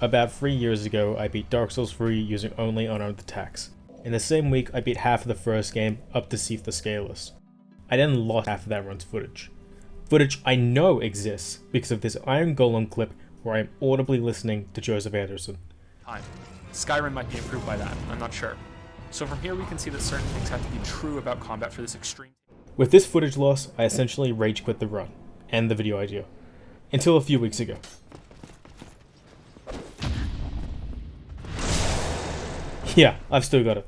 About 3 years ago, I beat Dark Souls 3 using only unarmed attacks. In the same week, I beat half of the first game up to see if the scaleless. I then lost half of that run's footage. Footage I know exists because of this Iron Golem clip where I am audibly listening to Joseph Anderson. Skyrim might be improved by that, I'm not sure. So from here we can see that certain things have to be true about combat for this extreme. With this footage loss, I essentially rage quit the run, and the video idea. Until a few weeks ago. Yeah, I've still got it.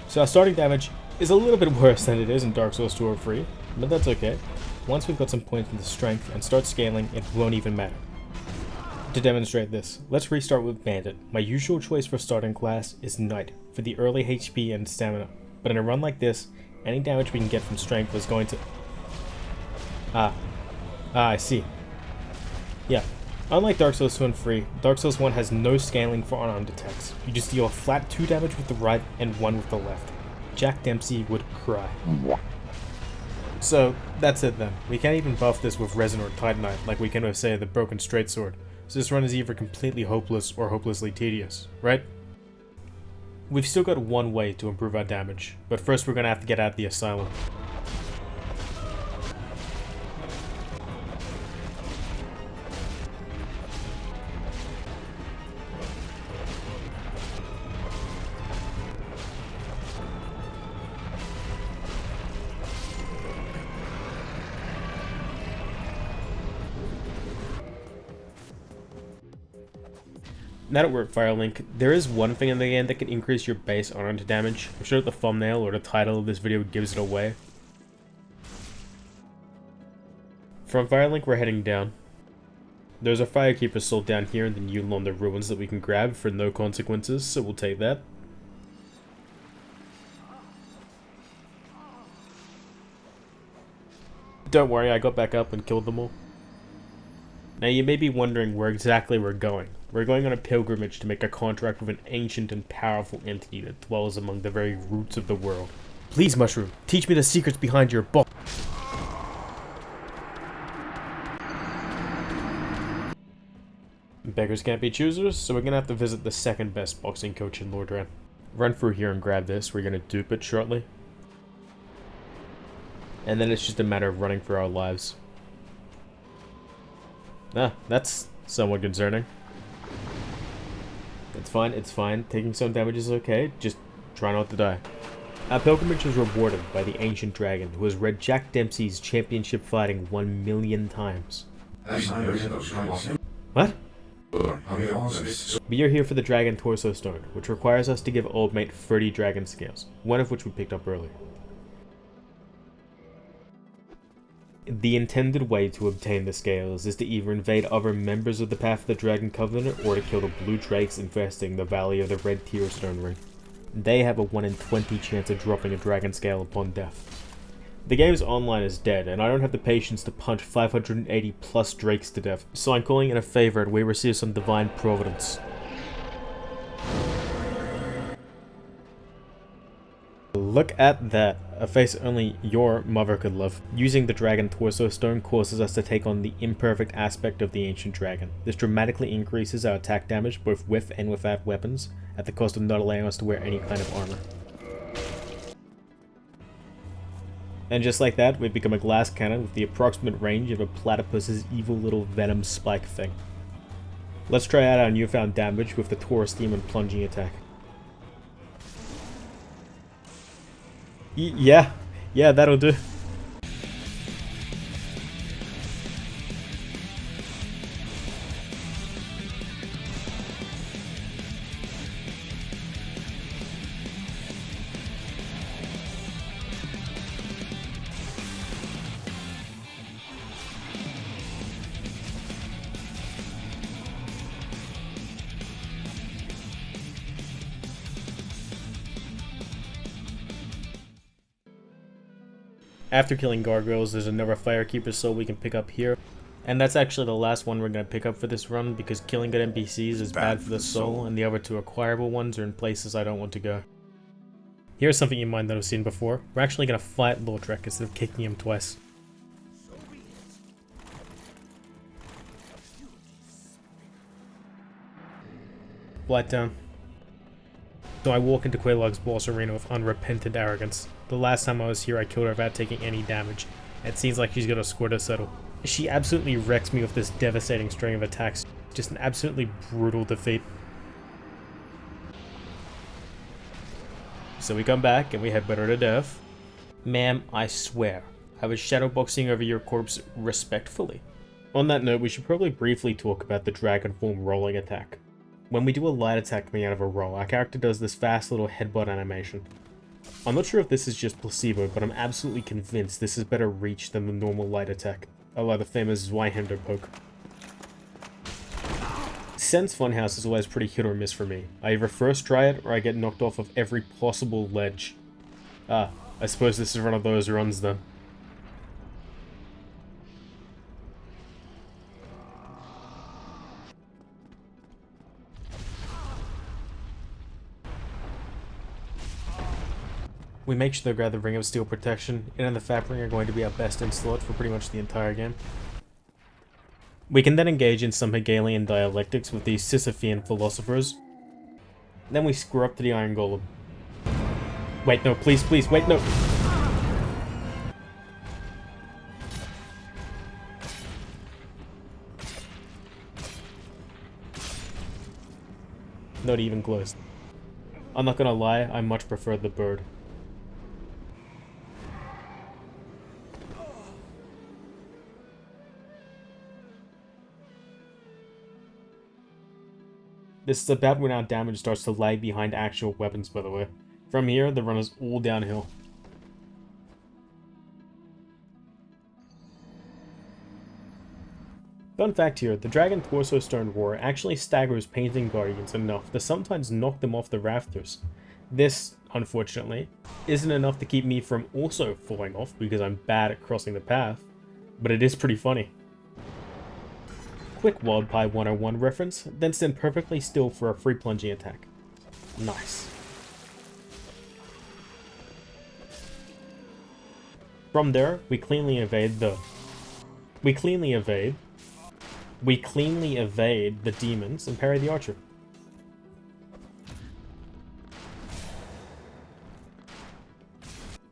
So our starting damage is a little bit worse than it is in Dark Souls 2 or 3, but that's okay. Once we've got some points into strength and start scaling, it won't even matter. To demonstrate this, let's restart with Bandit. My usual choice for starting class is Knight, for the early HP and stamina, but in a run like this, any damage we can get from strength is going to... I see. Yeah. Unlike Dark Souls 2 and 3, Dark Souls 1 has no scaling for unarmed attacks. You just deal a flat 2 damage with the right and 1 with the left. Jack Dempsey would cry. So, that's it then. We can't even buff this with Resin or Titanite like we can with, say, the Broken Straight Sword. So this run is either completely hopeless or hopelessly tedious, right? We've still got one way to improve our damage, but first we're gonna have to get out of the asylum. Now that we're at Firelink, there is one thing in the game that can increase your base unarmed damage. I'm sure the thumbnail or the title of this video gives it away. From Firelink we're heading down. There's a Firekeeper soul down here and then Yulon on the ruins that we can grab for no consequences, so we'll take that. Don't worry, I got back up and killed them all. Now you may be wondering where exactly we're going. We're going on a pilgrimage to make a contract with an ancient and powerful entity that dwells among the very roots of the world. Please, Mushroom, teach me the secrets behind your box. Beggars can't be choosers, so we're gonna have to visit the second best boxing coach in Lordran. Run through here and grab this, we're gonna dupe it shortly. And then it's just a matter of running for our lives. That's somewhat concerning. It's fine. Taking some damage is okay. Just try not to die. Our pilgrimage is rewarded by the ancient dragon, who has read Jack Dempsey's championship fighting 1,000,000 times. What? We are here for the dragon torso stone, which requires us to give old mate 30 dragon scales, one of which we picked up earlier. The intended way to obtain the scales is to either invade other members of the Path of the Dragon Covenant or to kill the blue drakes infesting the Valley of the Red Tear Stone Ring. They have a 1 in 20 chance of dropping a dragon scale upon death. The game's online is dead, and I don't have the patience to punch 580 plus drakes to death, so I'm calling in a favor and we receive some divine providence. Look at that, a face only your mother could love. Using the dragon torso stone causes us to take on the imperfect aspect of the ancient dragon. This dramatically increases our attack damage both with and without weapons, at the cost of not allowing us to wear any kind of armor. And just like that, we've become a glass cannon with the approximate range of a platypus's evil little venom spike thing. Let's try out our newfound damage with the Taurus Demon plunging attack. Yeah, that'll do. After killing gargoyles, there's another firekeeper soul we can pick up here. And that's actually the last one we're going to pick up for this run, because killing good NPCs is bad for the soul, and the other two acquirable ones are in places I don't want to go. Here's something you might not have seen before. We're actually going to fight Lautrec instead of kicking him twice. Blight down. So I walk into Quelaag's boss arena with unrepentant arrogance. The last time I was here I killed her without taking any damage. It seems like she's got a score to settle. She absolutely wrecks me with this devastating string of attacks. Just an absolutely brutal defeat. So we come back and we head better to death. Ma'am, I swear, I was shadowboxing over your corpse respectfully. On that note, we should probably briefly talk about the dragon form rolling attack. When we do a light attack coming out of a roll, our character does this fast little headbutt animation. I'm not sure if this is just placebo, but I'm absolutely convinced this is better reach than the normal light attack. I like the famous Zweihander poke. Sense Funhouse is always pretty hit or miss for me. I either first try it, or I get knocked off of every possible ledge. I suppose this is one of those runs then. We make sure to grab the Ring of Steel Protection, and the Fat Ring are going to be our best in slot for pretty much the entire game. We can then engage in some Hegelian dialectics with these Sisyphean philosophers. Then we screw up to the Iron Golem. Wait, no, please, please, wait, no! Not even close. I'm not gonna lie, I much prefer the bird. This is about when our damage starts to lag behind actual weapons, by the way. From here, the run is all downhill. Fun fact here, the Dragon Torso Stone Roar actually staggers Painting Guardians enough to sometimes knock them off the rafters. This, unfortunately, isn't enough to keep me from also falling off because I'm bad at crossing the path, but it is pretty funny. Quick Wildpie 101 reference, then stand perfectly still for a free plunging attack. Nice. From there, we cleanly evade the demons and parry the archer.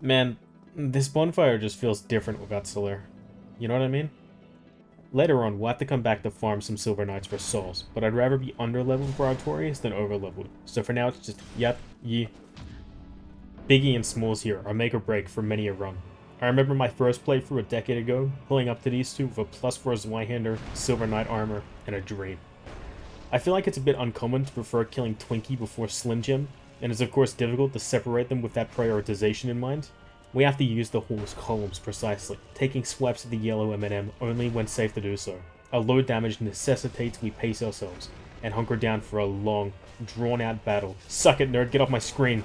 Man, this bonfire just feels different without Solaire. You know what I mean? Later on, we'll have to come back to farm some Silver Knights for souls, but I'd rather be under-leveled for Artorias than over-leveled. So for now, it's just, yep, ye. Biggie and Smalls here are make or break for many a run. I remember my first playthrough a decade ago, pulling up to these two with a +4 Zweihander, Silver Knight armor, and a dream. I feel like it's a bit uncommon to prefer killing Twinkie before Slim Jim, and it's of course difficult to separate them with that prioritization in mind. We have to use the horse columns precisely, taking swipes at the yellow M&M only when safe to do so. A low damage necessitates we pace ourselves, and hunker down for a long, drawn-out battle. Suck it, nerd, get off my screen!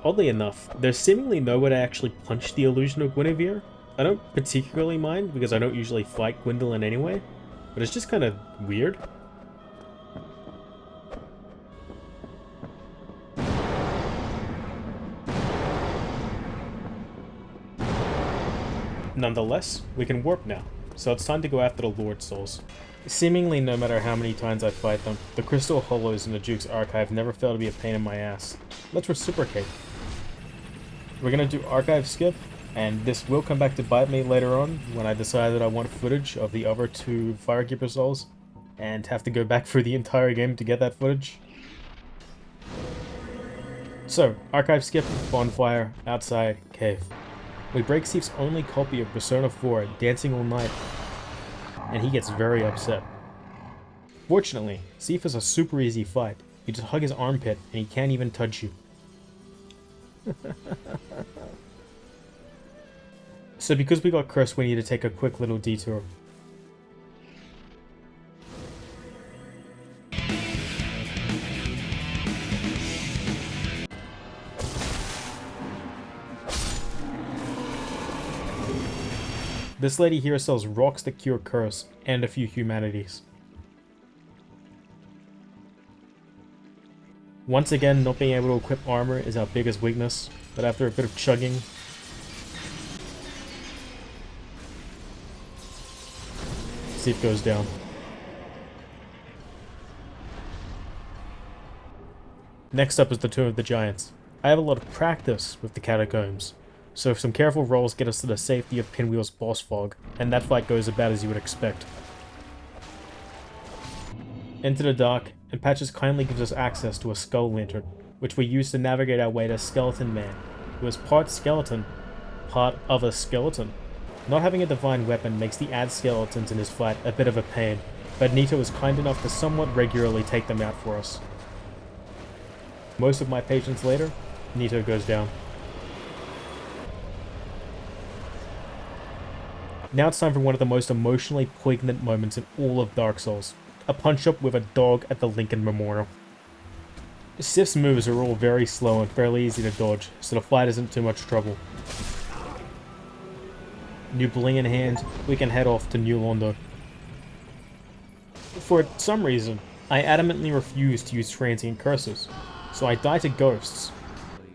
Oddly enough, there's seemingly no way to actually punch the illusion of Guinevere. I don't particularly mind because I don't usually fight Gwyndolin anyway, but it's just kind of weird. Nonetheless, we can warp now, so it's time to go after the Lord Souls. Seemingly no matter how many times I fight them, the Crystal Hollows in the Duke's Archive never fail to be a pain in my ass. Let's reciprocate. We're gonna do Archive skip, and this will come back to bite me later on when I decide that I want footage of the other 2 Firekeeper Souls, and have to go back through the entire game to get that footage. So, Archive skip, bonfire, outside, cave. We break Steve's only copy of Persona 4, Dancing All Night, and he gets very upset. Fortunately, Steve is a super easy fight. You just hug his armpit and he can't even touch you. So because we got cursed, we need to take a quick little detour. This lady here sells rocks that cure curse, and a few humanities. Once again, not being able to equip armor is our biggest weakness, but after a bit of chugging, Steve goes down. Next up is the Tomb of the Giants. I have a lot of practice with the catacombs, so some careful rolls get us to the safety of Pinwheel's boss fog, and that fight goes about as you would expect. Into the dark, and Patches kindly gives us access to a skull lantern, which we use to navigate our way to Skeleton Man, who is part skeleton, part of a skeleton. Not having a divine weapon makes the ad skeletons in his fight a bit of a pain, but Nito is kind enough to somewhat regularly take them out for us. Most of my patience later, Nito goes down. Now it's time for one of the most emotionally poignant moments in all of Dark Souls. A punch-up with a dog at the Lincoln Memorial. Sif's moves are all very slow and fairly easy to dodge, so the fight isn't too much trouble. New bling in hand, we can head off to New Londo. For some reason, I adamantly refuse to use transient curses, so I die to ghosts.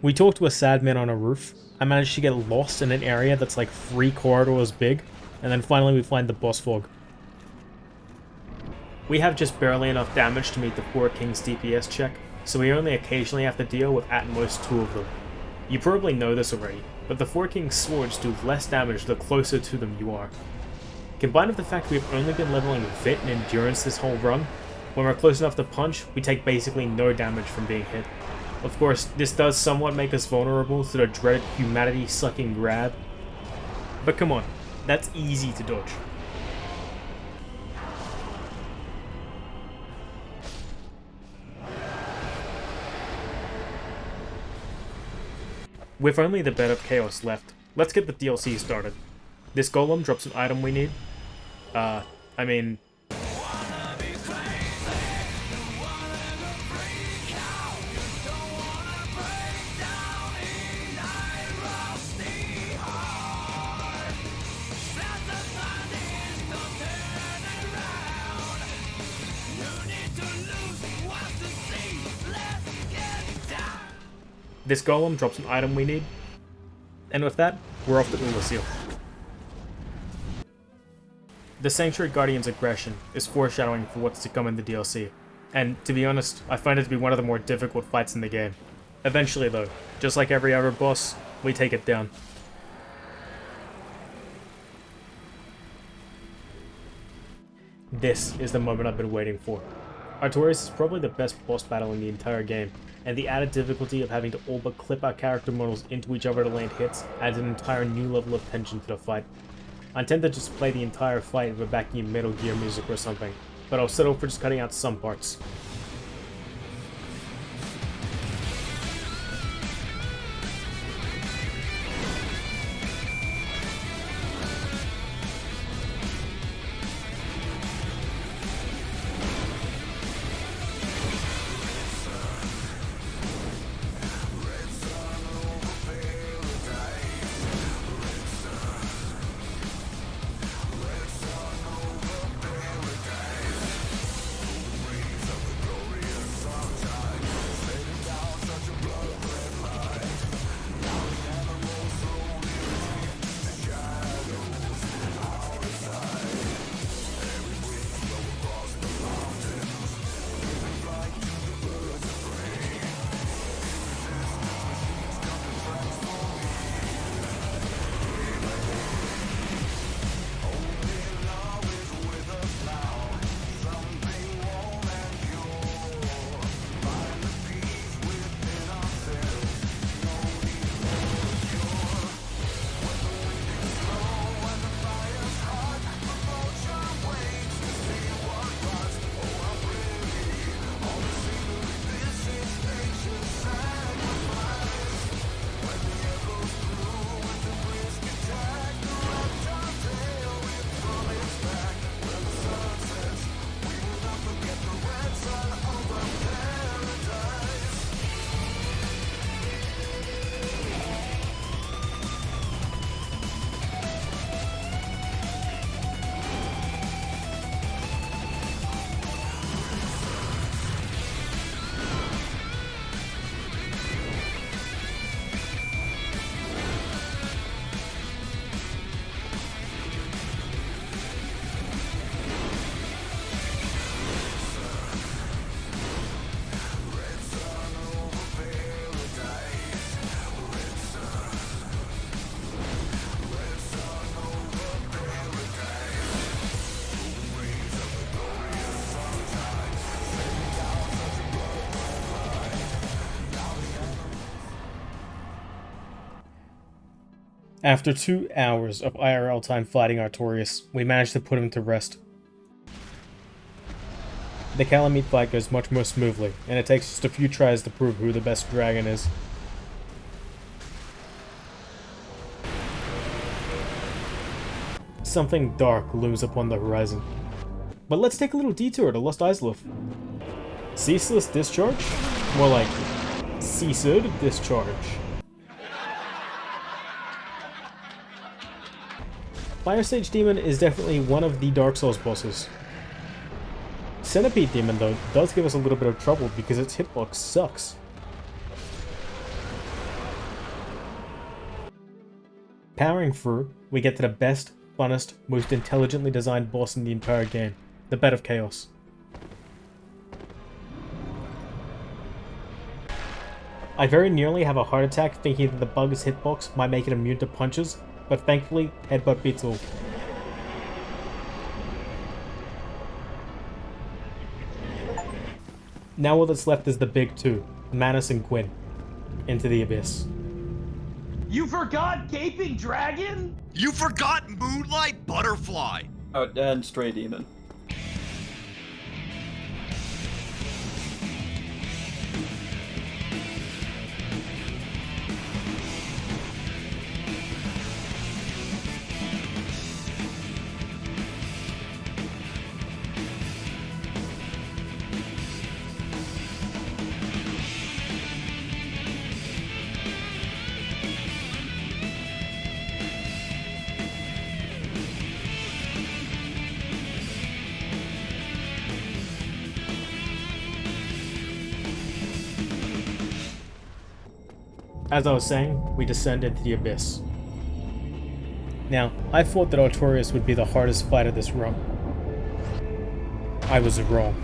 We talk to a sad man on a roof, I manage to get lost in an area that's like 3 corridors big, and then finally we find the boss fog. We have just barely enough damage to meet the Four Kings DPS check, so we only occasionally have to deal with at most 2 of them. You probably know this already, but the Four Kings swords do less damage the closer to them you are. Combined with the fact we've only been leveling Vit and Endurance this whole run, when we're close enough to punch, we take basically no damage from being hit. Of course, this does somewhat make us vulnerable to the dreaded humanity-sucking grab, but come on, that's easy to dodge. With only the Bed of Chaos left, let's get the DLC started. This golem drops an item we need. This golem drops an item we need, and with that, we're off to Ulasil. The Sanctuary Guardian's aggression is foreshadowing for what's to come in the DLC, and to be honest, I find it to be one of the more difficult fights in the game. Eventually though, just like every other boss, we take it down. This is the moment I've been waiting for. Artorias is probably the best boss battle in the entire game, and the added difficulty of having to all but clip our character models into each other to land hits adds an entire new level of tension to the fight. I intend to just play the entire fight with backing Metal Gear music or something, but I'll settle for just cutting out some parts. After 2 hours of IRL time fighting Artorias, we managed to put him to rest. The Calamite fight goes much more smoothly, and it takes just a few tries to prove who the best dragon is. Something dark looms upon the horizon. But let's take a little detour to Lost Islip. Ceaseless discharge? More like, ceased discharge. Fire Stage Demon is definitely one of the Dark Souls bosses. Centipede Demon, though, does give us a little bit of trouble because its hitbox sucks. Powering through, we get to the best, funnest, most intelligently designed boss in the entire game, the Bed of Chaos. I very nearly have a heart attack thinking that the bug's hitbox might make it immune to punches, but thankfully, headbutt beats all. Now all that's left is the big two, Manus and Gwyn. Into the abyss. You forgot Gaping Dragon? You forgot Moonlight Butterfly! Oh, and Stray Demon. As I was saying, we descend into the abyss. Now, I thought that Artorias would be the hardest fight of this run. I was wrong.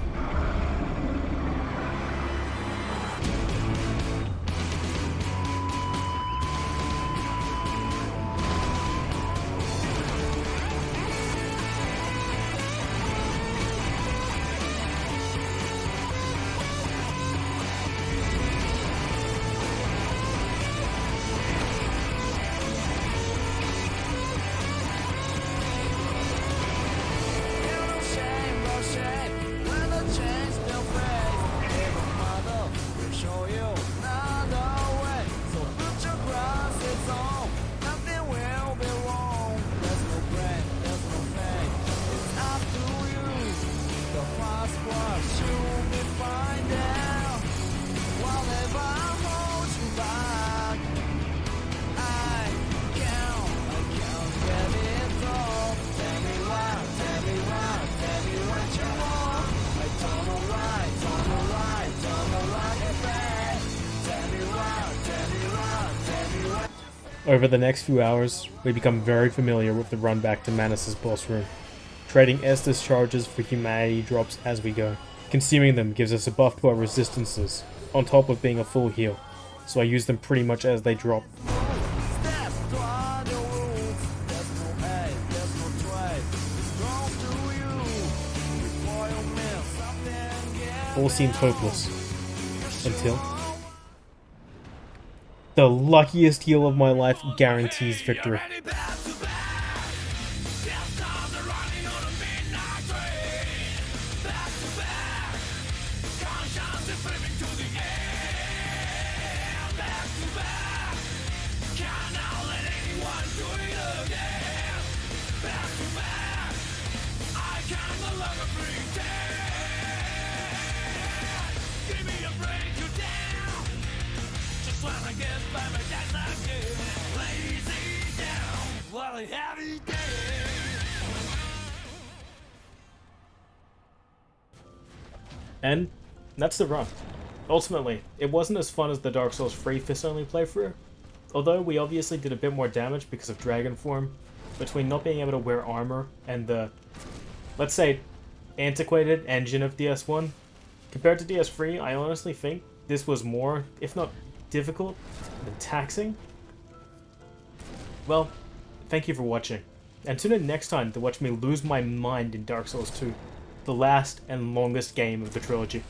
Over the next few hours, we become very familiar with the run back to Manus' boss room, trading Estus charges for humanity drops as we go. Consuming them gives us a buff to our resistances, on top of being a full heal, so I use them pretty much as they drop. All seems hopeless, until the luckiest heal of my life guarantees victory. And that's the run. Ultimately, it wasn't as fun as the Dark Souls free fist only playthrough, although we obviously did a bit more damage because of dragon form, between not being able to wear armor and the, let's say, antiquated engine of DS1. Compared to DS3, I honestly think this was more, if not difficult, than taxing. Well, thank you for watching, and tune in next time to watch me lose my mind in Dark Souls 2, the last and longest game of the trilogy.